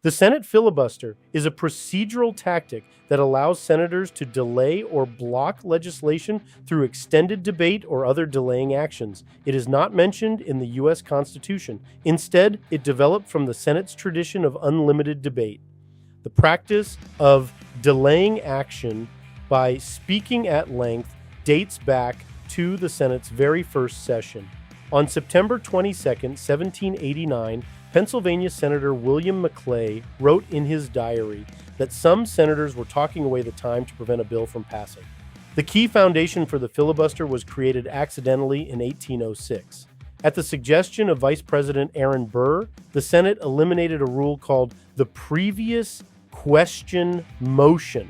The Senate filibuster is a procedural tactic that allows senators to delay or block legislation through extended debate or other delaying actions. It is not mentioned in the U.S. Constitution. Instead, it developed from the Senate's tradition of unlimited debate. The practice of delaying action by speaking at length dates back to the Senate's very first session. On September 22, 1789, Pennsylvania Senator William Maclay wrote in his diary that some senators were talking away the time to prevent a bill from passing. The key foundation for the filibuster was created accidentally in 1806. At the suggestion of Vice President Aaron Burr, the Senate eliminated a rule called the previous question motion.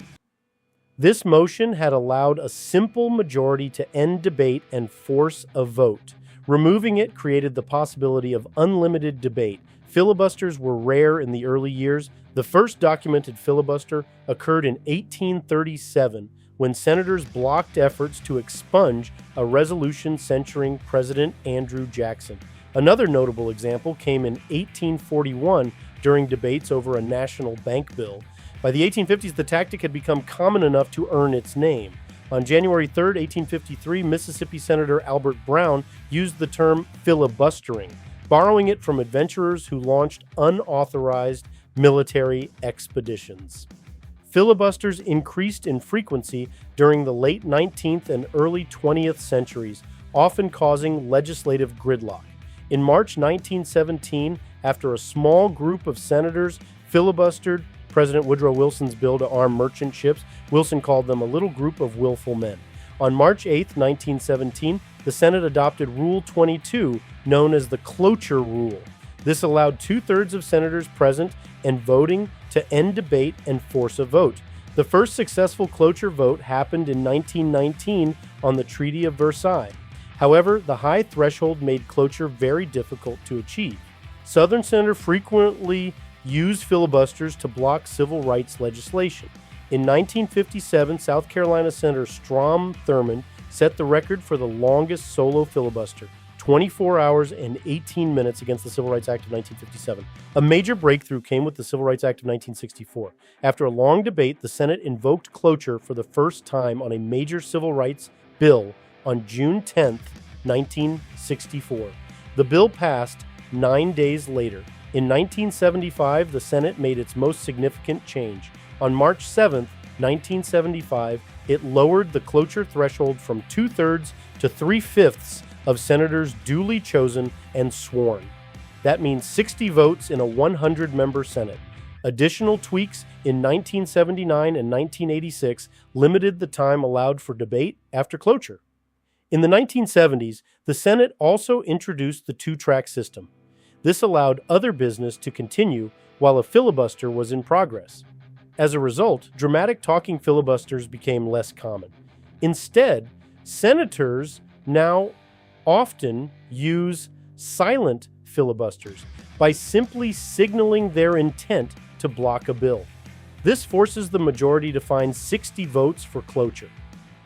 This motion had allowed a simple majority to end debate and force a vote. Removing it created the possibility of unlimited debate. Filibusters were rare in the early years. The first documented filibuster occurred in 1837 when senators blocked efforts to expunge a resolution censuring President Andrew Jackson. Another notable example came in 1841 during debates over a national bank bill. By the 1850s, the tactic had become common enough to earn its name. On January 3, 1853, Mississippi Senator Albert Brown used the term filibustering, borrowing it from adventurers who launched unauthorized military expeditions. Filibusters increased in frequency during the late 19th and early 20th centuries, often causing legislative gridlock. In March 1917, after a small group of senators filibustered President Woodrow Wilson's bill to arm merchant ships, Wilson called them a little group of willful men. On March 8, 1917, the Senate adopted Rule 22, known as the Cloture Rule. This allowed 2/3 of senators present and voting to end debate and force a vote. The first successful cloture vote happened in 1919 on the Treaty of Versailles. However, the high threshold made cloture very difficult to achieve. Southern senators frequently used filibusters to block civil rights legislation. In 1957, South Carolina Senator Strom Thurmond set the record for the longest solo filibuster, 24 hours and 18 minutes against the Civil Rights Act of 1957. A major breakthrough came with the Civil Rights Act of 1964. After a long debate, the Senate invoked cloture for the first time on a major civil rights bill on June 10, 1964. The bill passed 9 days later. In 1975, the Senate made its most significant change. On March 7, 1975, it lowered the cloture threshold from 2/3 to 3/5 of senators duly chosen and sworn. That means 60 votes in a 100-member Senate. Additional tweaks in 1979 and 1986 limited the time allowed for debate after cloture. In the 1970s, the Senate also introduced the two-track system. This allowed other business to continue while a filibuster was in progress. As a result, dramatic talking filibusters became less common. Instead, senators now often use silent filibusters by simply signaling their intent to block a bill. This forces the majority to find 60 votes for cloture.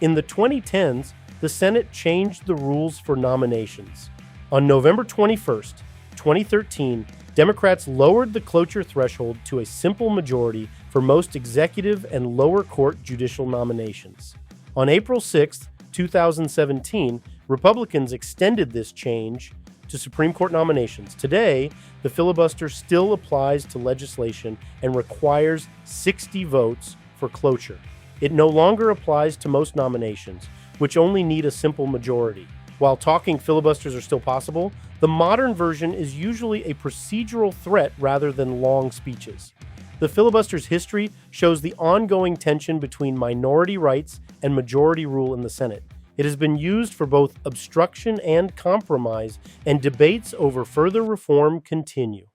In the 2010s, the Senate changed the rules for nominations. On November 21st, 2013, Democrats lowered the cloture threshold to a simple majority for most executive and lower court judicial nominations. On April 6, 2017, Republicans extended this change to Supreme Court nominations. Today, the filibuster still applies to legislation and requires 60 votes for cloture. It no longer applies to most nominations, which only need a simple majority. While talking filibusters are still possible, the modern version is usually a procedural threat rather than long speeches. The filibuster's history shows the ongoing tension between minority rights and majority rule in the Senate. It has been used for both obstruction and compromise, and debates over further reform continue.